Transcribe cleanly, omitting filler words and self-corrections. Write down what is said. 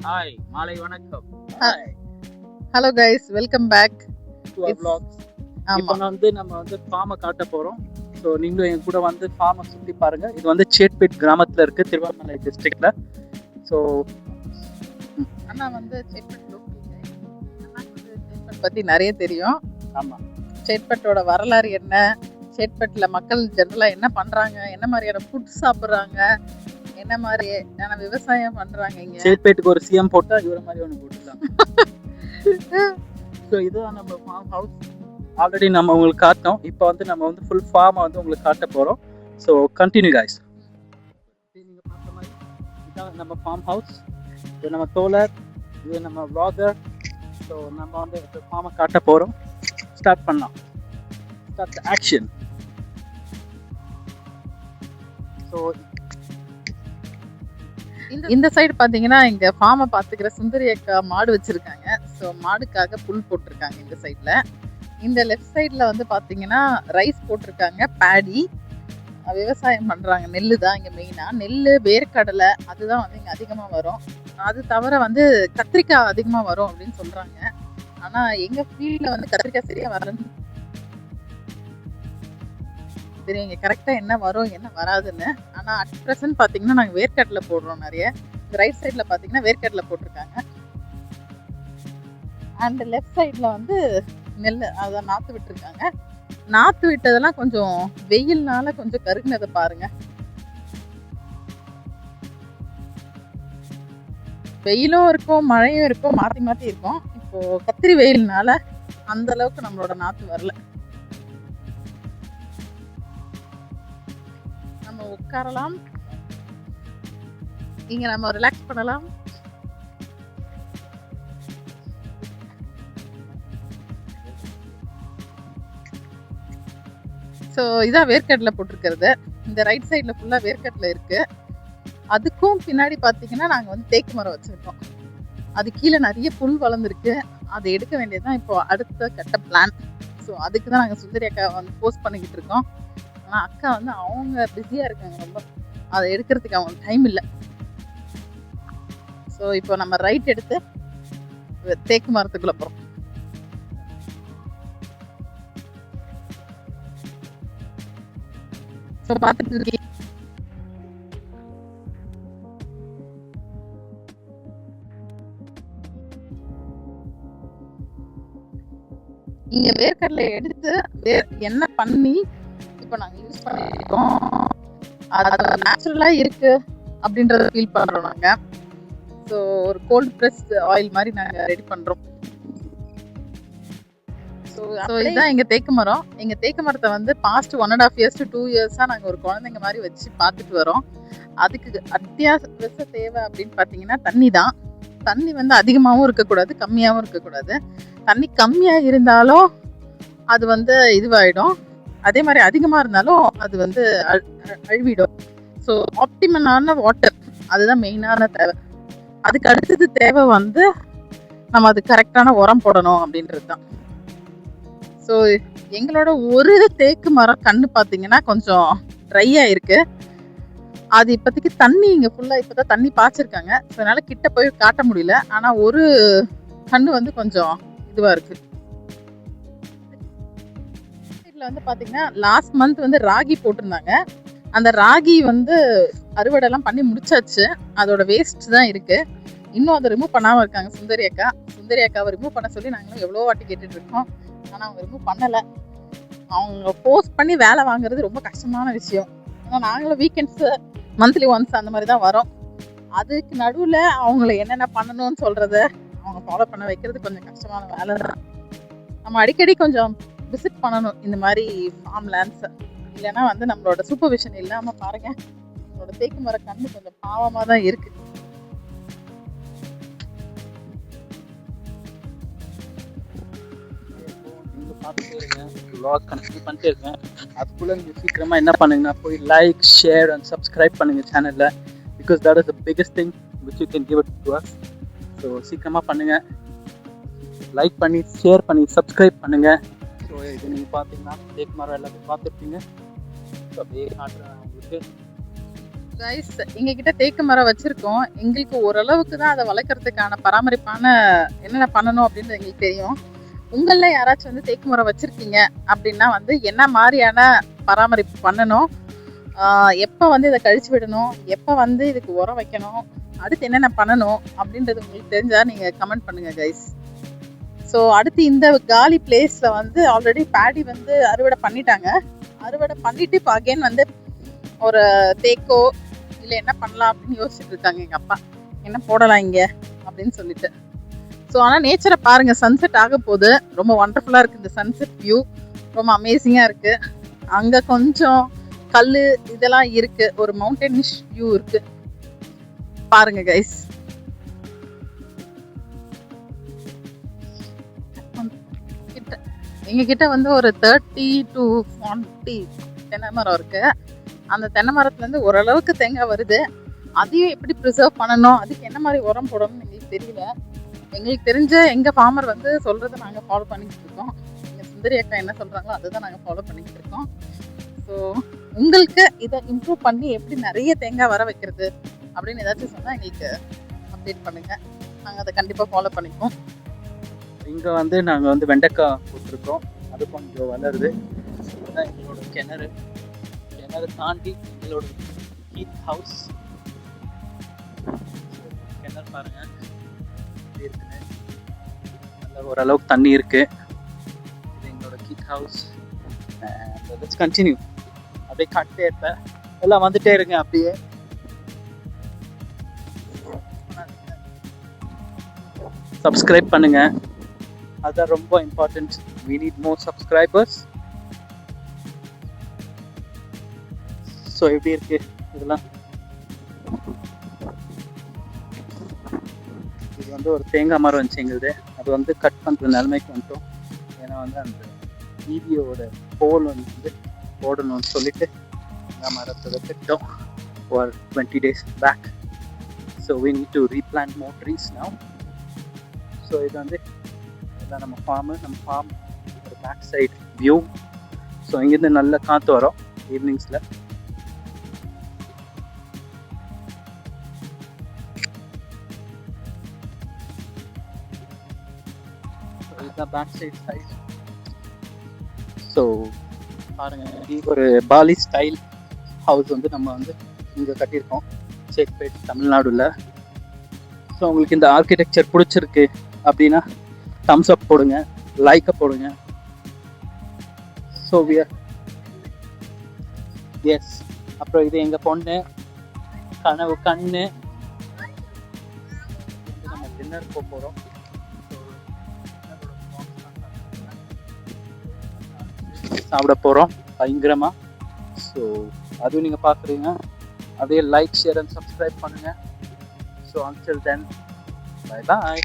Hi மாலை வணக்கம். Hello guys, welcome back to our vlogs. இப்போ நம்ம வந்து ஃபார்மை காட்ட போகிறோம். ஸோ நீங்களும் என் கூட வந்து ஃபார்மை சுற்றி பாருங்கள். இது வந்து சேட்பேட் கிராமத்தில் இருக்குது, திருவண்ணாமலை டிஸ்ட்ரிக்டில். ஸோ அண்ணா வந்து சேட்பட் பற்றி நிறைய தெரியும். ஆமாம், சேட்பட்டோட வரலாறு என்ன, சேட்பட்டில் மக்கள் ஜென்ரலாக என்ன பண்ணுறாங்க, என்ன மாதிரியான ஃபுட் சாப்பிட்றாங்க, என்ன மாதிரியான விவசாயம் பண்ணுறாங்க. இங்கே சேட்பேட்டுக்கு ஒரு சிஎம் போட்டால் இவர மாதிரி ஒன்று போட்டுக்கலாம். ஸோ இதுதான் நம்ம ஃபார்ம் ஹவுஸ். ஆல்ரெடி நம்ம உங்களுக்கு காட்டோம். இப்போ வந்து நம்ம வந்து ஃபுல் ஃபார்மை வந்து உங்களுக்கு காட்ட போகிறோம். So continue guys. நீங்கள் பார்த்த மாதிரி இதுதான் நம்ம ஃபார்ம் ஹவுஸ். இது நம்ம தோழர், இது நம்ம vlogger. ஸோ நம்ம வந்து ஃபார்மை காட்ட போகிறோம். ஸ்டார்ட் பண்ணலாம். Start action. ஸோ இந்த சைடு பார்த்தீங்கன்னா இங்கே ஃபார்மை பார்த்துக்கிற சுந்தரி அக்கா மாடு வச்சுருக்காங்க. ஸோ மாடுக்காக புல் போட்டிருக்காங்க இந்த சைடில். இந்த லெஃப்ட் சைடில் வந்து பார்த்தீங்கன்னா ரைஸ் போட்டிருக்காங்க, பேடி விவசாயம் பண்ணுறாங்க. நெல் தான் இங்கே மெயினாக. நெல், வேர்க்கடலை அதுதான் வந்து இங்கே அதிகமாக வரும். அது தவிர வந்து கத்திரிக்காய் அதிகமாக வரும் அப்படின்னு சொல்கிறாங்க. ஆனால் எங்கள் ஃபீல்டில் வந்து கத்திரிக்காய் சரியாக வரலன்னு தெரியும். இங்கே கரெக்டாக என்ன வரும் என்ன வராதுன்னு. ஆனால் அட் ப்ரெசன்ட் பார்த்தீங்கன்னா நாங்கள் வேர்க்கடலை போடுறோம் நிறைய. ரைட் சைடில் பார்த்தீங்கன்னா வேர்க்கடலை போட்டிருக்காங்க. அண்ட் லெஃப்ட் சைடில் வந்து நெல் அதை நாற்று விட்டுருக்காங்க. நாற்று விட்டதெல்லாம் கொஞ்சம் வெயில்னால கொஞ்சம் கருகினதை பாருங்க. வெயிலும் இருக்கும், மழையும் இருக்கும், மாற்றி மாற்றி இருக்கும். இப்போ கத்திரி வெயில்னால அந்த அளவுக்கு நம்மளோட நாற்று வரல. நம்ம உட்காரலாம், இங்க நம்ம ரிலாக்ஸ் பண்ணலாம். ஸோ இதான் வேர்க்கடலை போட்டிருக்கிறது. இந்த ரைட் சைடில் ஃபுல்லாக வேர்க்கடலை இருக்குது. அதுக்கும் பின்னாடி பார்த்தீங்கன்னா நாங்கள் வந்து தேக்கு மரம் வச்சுருக்கோம். அது கீழே நிறைய புல் வளர்ந்துருக்கு. அதை எடுக்க வேண்டியதுதான் இப்போ அடுத்த கட்ட பிளான். ஸோ அதுக்கு தான் நாங்கள் சுந்தரி அக்கா வந்து போஸ்ட் பண்ணிக்கிட்டு இருக்கோம். ஆனால் அக்கா வந்து அவங்க பிஸியாக இருக்காங்க ரொம்ப, அதை எடுக்கிறதுக்கு அவங்களுக்கு டைம் இல்லை. ஸோ இப்போ நம்ம ரைட் எடுத்து தேக்கு மரத்துக்குள்ளே போகிறோம். ஸோ பார்த்துட்டு இருக்கீங்க, இங்க வேர்க்கடலை எடுத்து என்ன பண்ணி இப்போ நாங்கள் யூஸ் பண்ணிருக்கோம். அது நேச்சுரலா இருக்கு அப்படின்றத ஃபீல் பண்றோம் நாங்க. ஸோ ஒரு கோல்ட் ப்ரெஸ் ஆயில் மாதிரி நாங்கள் ரெடி பண்றோம். ஸோ இதுதான் எங்க தேக்கு மரம். எங்க தேக்கு மரத்தை வந்து பாஸ்ட் 1.5 years to 2 years நாங்கள் ஒரு குழந்தைங்க மாதிரி வச்சு பார்த்துட்டு வரோம். அதுக்கு அத்தியாவசிய தேவை அப்படின்னு பார்த்தீங்கன்னா தண்ணி தான். தண்ணி வந்து அதிகமாகவும் இருக்கக்கூடாது, கம்மியாகவும் இருக்கக்கூடாது. தண்ணி கம்மியாக இருந்தாலும் அது வந்து இதுவாகிடும், அதே மாதிரி அதிகமாக இருந்தாலும் அது வந்து அழுவிடும். ஸோ ஆப்டிமலான வாட்டர் அதுதான் மெயினான தேவை. அதுக்கு அடுத்தது தேவை வந்து நம்ம அது கரெக்டான உரம் போடணும் அப்படின்றது தான். ஸோ எங்களோட ஒரு தேக்கு மரம் கன்று பார்த்தீங்கன்னா கொஞ்சம் ட்ரையாக இருக்குது. அது இப்போதைக்கு தண்ணி இங்கே ஃபுல்லாக இப்போ தான் தண்ணி பாய்ச்சிருக்காங்க. ஸோ அதனால் கிட்ட போய் காட்ட முடியல. ஆனால் ஒரு கன்று வந்து கொஞ்சம் இதுவாக இருக்குது. இதில் வந்து பார்த்தீங்கன்னா லாஸ்ட் மந்த் வந்து ராகி போட்டிருந்தாங்க. அந்த ராகி வந்து அறுவடைலாம் பண்ணி முடிச்சாச்சு. அதோட வேஸ்ட் தான் இருக்குது. இன்னும் அதை ரிமூவ் பண்ணாமல் இருக்காங்க சுந்தரி அக்கா. சுந்தரி அக்காவை ரிமூவ் பண்ண சொல்லி நாங்களும் எவ்வளோ வாட்டி கேட்டுட்டு இருக்கோம். ஆனால் அவங்க ரிமூவ் பண்ணலை. அவங்க போஸ்ட் பண்ணி வேலை வாங்குறது ரொம்ப கஷ்டமான விஷயம். ஏன்னா நாங்களும் வீக்கெண்ட்ஸு மந்த்லி ஒன்ஸ் அந்த மாதிரி தான் வரோம். அதுக்கு நடுவில் அவங்கள என்னென்ன பண்ணணும்னு சொல்கிறத அவங்க ஃபாலோ பண்ண வைக்கிறது கொஞ்சம் கஷ்டமான வேலை தான். நம்ம அடிக்கடி கொஞ்சம் விசிட் பண்ணணும் இந்த மாதிரி ஃபார்ம் லேண்ட்ஸை. இல்லைன்னா வந்து நம்மளோட சூப்பர்விஷன் இல்லாமல் பாருங்கள், நம்மளோட தேக்கு மர கண்ணு கொஞ்சம் பாவமாக தான் இருக்குது. vlog கண்டினியூ பண்ணிட்டே இருக்கேன். அதுக்குள்ளே நீங்கள் சீக்கிரமாக என்ன பண்ணுங்கன்னா போய் லைக், ஷேர் அண்ட் சப்ஸ்கிரைப் பண்ணுங்கள் சேனலில். Because that is the biggest thing which you can give it to us. So சீக்கிரமாக பண்ணுங்கள், லைக் பண்ணி ஷேர் பண்ணி சப்ஸ்கிரைப் பண்ணுங்கள். ஸோ இது நீங்கள் பார்த்தீங்கன்னா தேக்கு மரம் எல்லாத்தையும் பார்த்துருப்பீங்க. ஸோ அப்படியே காட்டுறேன் உங்களுக்கு. கைஸ் எங்ககிட்ட தேக்கு மரம் வச்சிருக்கோம். எங்களுக்கு ஓரளவுக்கு தான் அதை வளர்க்கறதுக்கான பராமரிப்பான என்னென்ன பண்ணணும் அப்படின்னு எங்களுக்கு தெரியும். உங்களில் யாராச்சும் வந்து தேக்கு மரம் வச்சிருக்கீங்க அப்படின்னா வந்து என்ன மாதிரியான பராமரிப்பு பண்ணணும், எப்போ வந்து இதை கழிச்சு விடணும், எப்போ வந்து இதுக்கு உரம் வைக்கணும், அடுத்து என்னென்ன பண்ணணும் அப்படின்றது உங்களுக்கு தெரிஞ்சால் நீங்கள் கமெண்ட் பண்ணுங்கள் கைஸ். ஸோ அடுத்து இந்த காலி பிளேஸில் வந்து ஆல்ரெடி பேடி வந்து அறுவடை பண்ணிட்டாங்க. அறுவடை பண்ணிட்டு இப்போ அகைன் வந்து ஒரு தேக்கோ இல்லை என்ன பண்ணலாம் அப்படின்னு யோசிச்சுட்டு இருக்காங்க எங்கள் அப்பா. என்ன போடலாம் இங்கே அப்படின்னு சொல்லிட்டு. ஸோ ஆனால் நேச்சரை பாருங்கள், சன்செட் ஆக போகுது. ரொம்ப ஒண்டர்ஃபுல்லாக இருக்குது இந்த சன்செட் வியூ, ரொம்ப அமேசிங்காக இருக்குது. அங்கே கொஞ்சம் கல் இதெல்லாம் இருக்குது, ஒரு மவுண்டனிஷ் வியூ இருக்குது பாருங்க கைஸ். எங்ககிட்ட வந்து ஒரு 30 to 40 தென்னை மரம் இருக்கு. அந்த தென்னை மரத்துலேருந்து ஓரளவுக்கு தேங்காய் வருது. அதையும் எப்படி ப்ரிசர்வ் பண்ணணும், அதுக்கு என்ன மாதிரி உரம் போடணும்னு எங்களுக்கு தெரியல. எங்களுக்கு தெரிஞ்ச எங்கள் ஃபார்மர் வந்து சொல்கிறத நாங்கள் ஃபாலோ பண்ணிக்கிட்டு இருக்கோம். எங்கள் சுந்தரி அக்கா என்ன சொல்கிறாங்களோ அதை தான் நாங்கள் ஃபாலோ பண்ணிக்கிட்டு இருக்கோம். ஸோ உங்களுக்கு இதை இம்ப்ரூவ் பண்ணி எப்படி நிறைய தேங்காய் வர வைக்கிறது அப்படின்னு ஏதாச்சும் சொன்னால் எங்களுக்கு அப்டேட் பண்ணுங்கள். நாங்கள் அதை கண்டிப்பாக ஃபாலோ பண்ணிப்போம். இங்கே வந்து நாங்கள் வந்து வெண்டைக்காய் போட்டிருக்கோம், அது கொஞ்சம் வளருது. இதுதான் எங்களோட கிணறு தாண்டி எங்களோட ஹீட் ஹவுஸ். கிணறு பாருங்க இருக்குன்னு, நல்ல ஓரளவுக்கு தண்ணி இருக்கு. இது எங்களோட ஹீட் ஹவுஸ். Let's continue. அப்படியே காட்டே இருப்பேன், எல்லாம் வந்துட்டே இருங்க. அப்படியே சப்ஸ்கிரைப் பண்ணுங்க, அதுதான் ரொம்ப important. we need more subscribers. So எப்படி இருக்கு இதெல்லாம்? இது வந்து ஒரு தேங்காய் மரம் வந்துச்சு எங்களுது, அது வந்து கட் பண்ணுற நிலைமைக்கு வந்துட்டோம். ஏன்னா வந்து அந்த வீடியோவோட போல் வந்து போடணும்னு சொல்லிட்டு தேங்காய் மரத்தை வச்சுட்டோம் for 20 days back. So we need to replant more trees now. So இது வந்து இதான் நம்ம ஃபார்ம் ஒரு பேக் சைடு வியூ. ஸோ இங்கேருந்து நல்ல காற்று வரும் ஈவினிங்ஸில். இதுதான் பேக் சைடு. ஸோ பாருங்கள், இது ஒரு பாலி ஸ்டைல் ஹவுஸ் வந்து நம்ம வந்து இங்கே கட்டியிருக்கோம் சேக்பேட், தமிழ்நாடுல. ஸோ உங்களுக்கு இந்த ஆர்கிடெக்சர் பிடிச்சிருக்கு அப்படின்னா தம்ஸ் அப் போடுங்க, லைக்கை போடுங்க. So yes. அப்புறம் இது எங்கள் பொண்ணு கனவு கண்ணு. நம்ம டின்னர் போகிறோம். சாப்பிட போகிறோம் பயங்கரமாக. ஸோ அதுவும் நீங்கள் பார்க்குறீங்க. அதே லைக், ஷேர் அண்ட் சப்ஸ்கிரைப் பண்ணுங்கள். So until then, bye bye.